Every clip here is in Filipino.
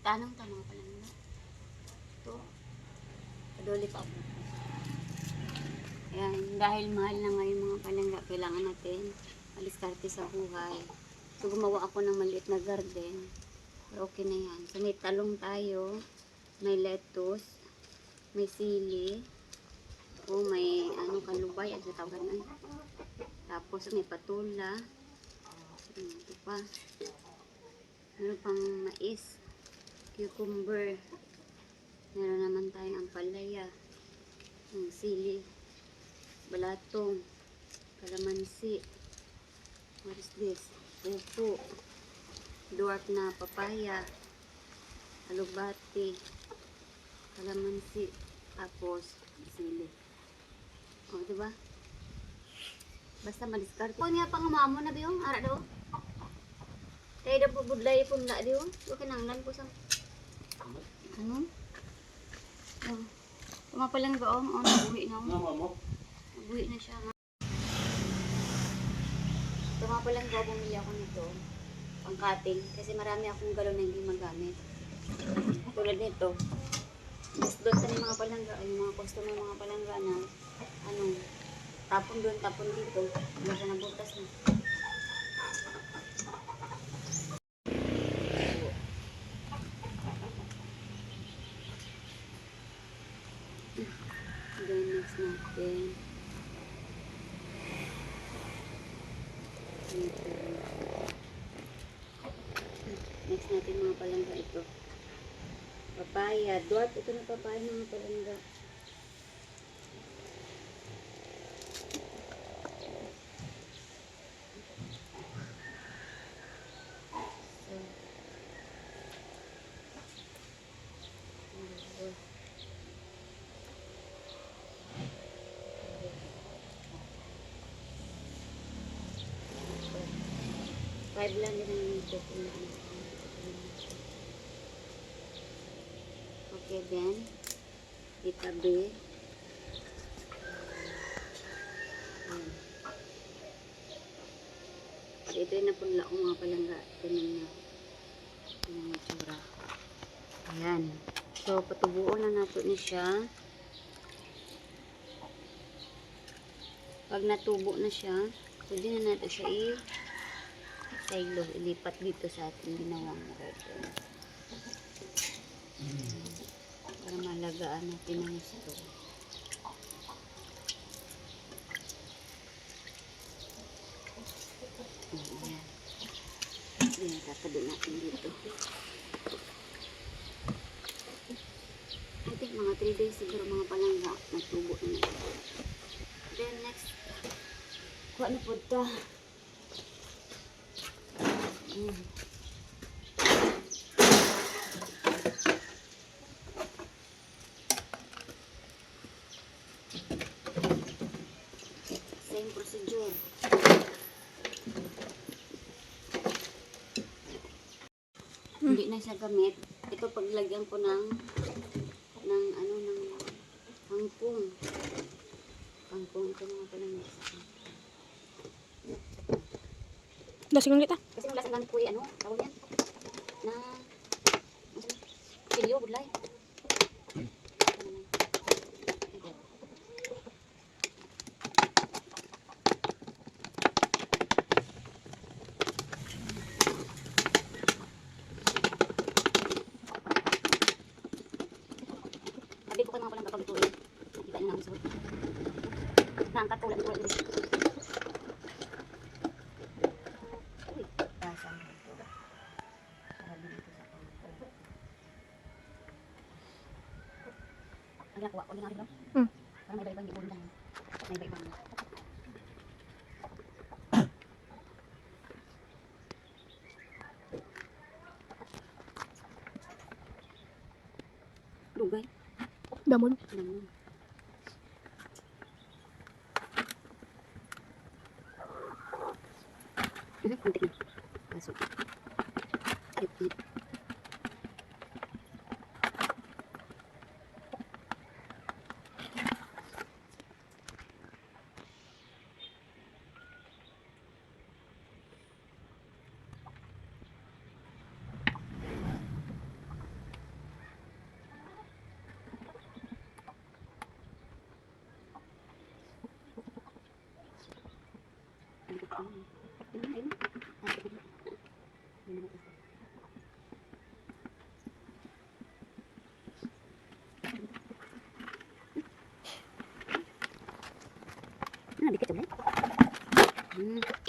Tanong ta mga palangga. Ito. Paduli pa ako. Ayan, dahil mahal na ngayon mga palangga, kailangan natin aliskarte sa buhay. So, gumawa ako ng maliit na garden. Pero okay na yan. So, may talong tayo, may lettuce, may sili, o may kalubay, ano tawagan ay. Tapos, may patula. Ito pa. Meron pang mais, cucumber. Meron naman tayong ampalaya, sili, balatong, kalamansi. What is this? Upo, dwarf na papaya, alubati, kalamansi, tapos sili. O, diba? Basta madiskarte. Kung nga pang umamo na biyong, ara daw. Kaya daw po budlay po na diyo. So, kinanglan ko sa... Ano? Oh. Tumapalang gaong. Oh, nabuhi na ako. Nabuhi na siya. Tumapalang gaong, bumili ako nito. Pang-cutting. Kasi marami akong galon na hindi magamit. Tulad nito. Doon sa mga palangga, ay mga customer mga palangga na, tapon doon, tapon dito. Hindi siya nabutas na. Then next natin. Next natin mga palangga ito. Papaya. Dwarf. Ito na papaya mga palangga. Five lang din ang nito. Okay, then itabi. Ito yung napunla ko mga palangga. Ganun na. Ganun yung tsura. Ayan. So, patubuon na nato ni siya. Pag natubo na siya, pwede na nato siya silo, ilipat dito sa ating ginawang garden. Para malagaan natin ang gusto. Ayan. Ayan, tatabi natin dito. I think mga 3 days siguro mga palangga, natubo na ito. Then next, kuha na po ito. Same procedure. Hindi na siya gamit. Ito paglagyan ko ng kangkong. Kangkong ito mga palangga. Dasing ulit ah. Kasi yung lasang gamit ko ay tawag yan? Na pilyo, budlay. Sabi ko kayo mga palang kapag ito eh. Nakita nyo namin suot. Naangkat ko ulit ulit. Uy, pasang ito. Sabi dito sa pangko. Ang nakuha ko, hindi natin lang. Parang may iba-ibang ibon lang. May iba-ibang. Lugay. Damon. Damon. Kuntik na. Masuk. Ayun.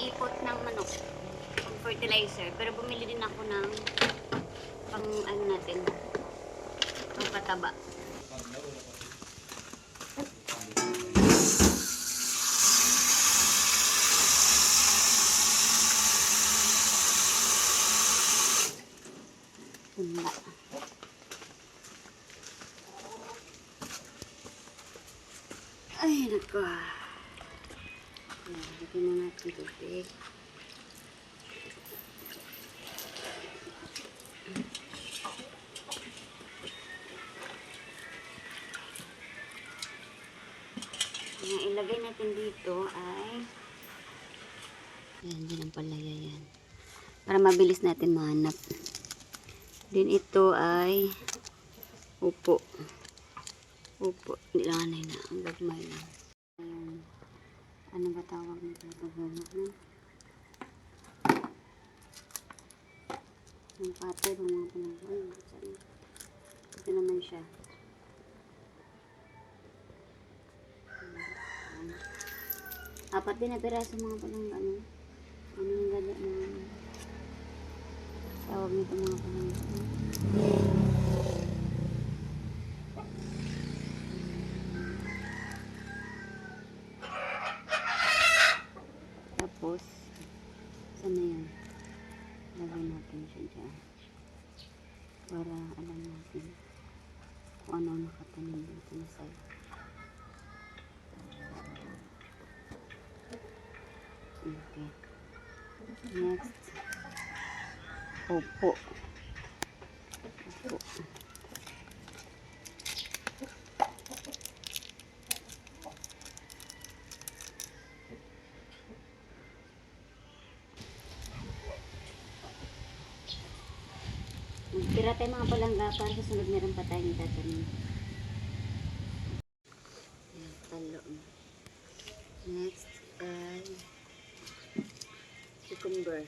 Ipot ng manok, pang fertilizer. Pero bumili din ako ng pang ano natin, pang pataba. Punda. Ay, naku. Lagyan na natin tubig. Ang ilagay natin dito ay yan, din ang palaya yan. Para mabilis natin mahanap. Din ito ay upo. Upo. Hindi lang anay na. Ang gagmay lang. Ayan. Ano ba tawag nito? Tagalog na. Yung pater, mga panahon. Ito naman siya. Apat din na piraso mga palangga. Ano yung gada na tawag nito mga palangga. Tapos, saan na yan? Lagay natin siya dyan. Para alam natin kung ano nakatanim dito na side. Okay. Next. Opo. Opo. Magtira tayo mga palangga para sa sunod meron pa tayong tatanim. Talo. Next ay cucumber.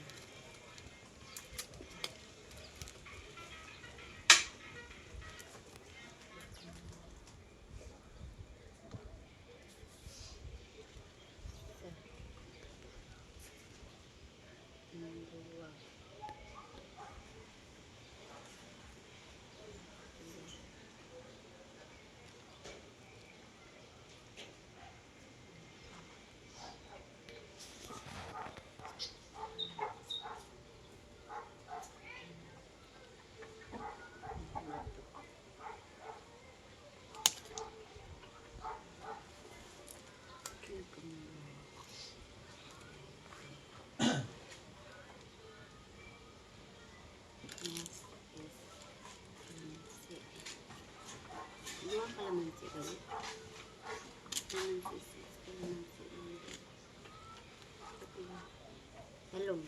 Buang kalamansi ba? Kalamansi. Talong.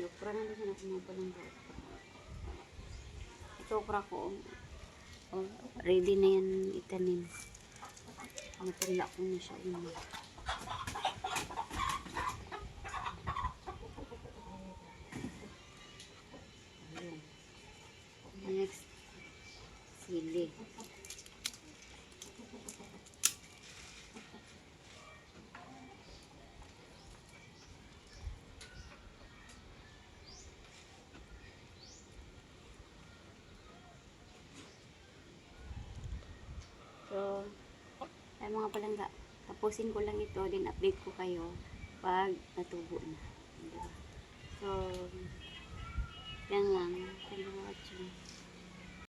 Okra na din natin mga palangga. Ito okra ko. Oh, ready na yan itanim. Matala ko na siya. Next, sili. mga palangga. Tapusin ko lang ito, din update ko kayo pag natubo na. Diba? So, yan lang. Thank you for watching.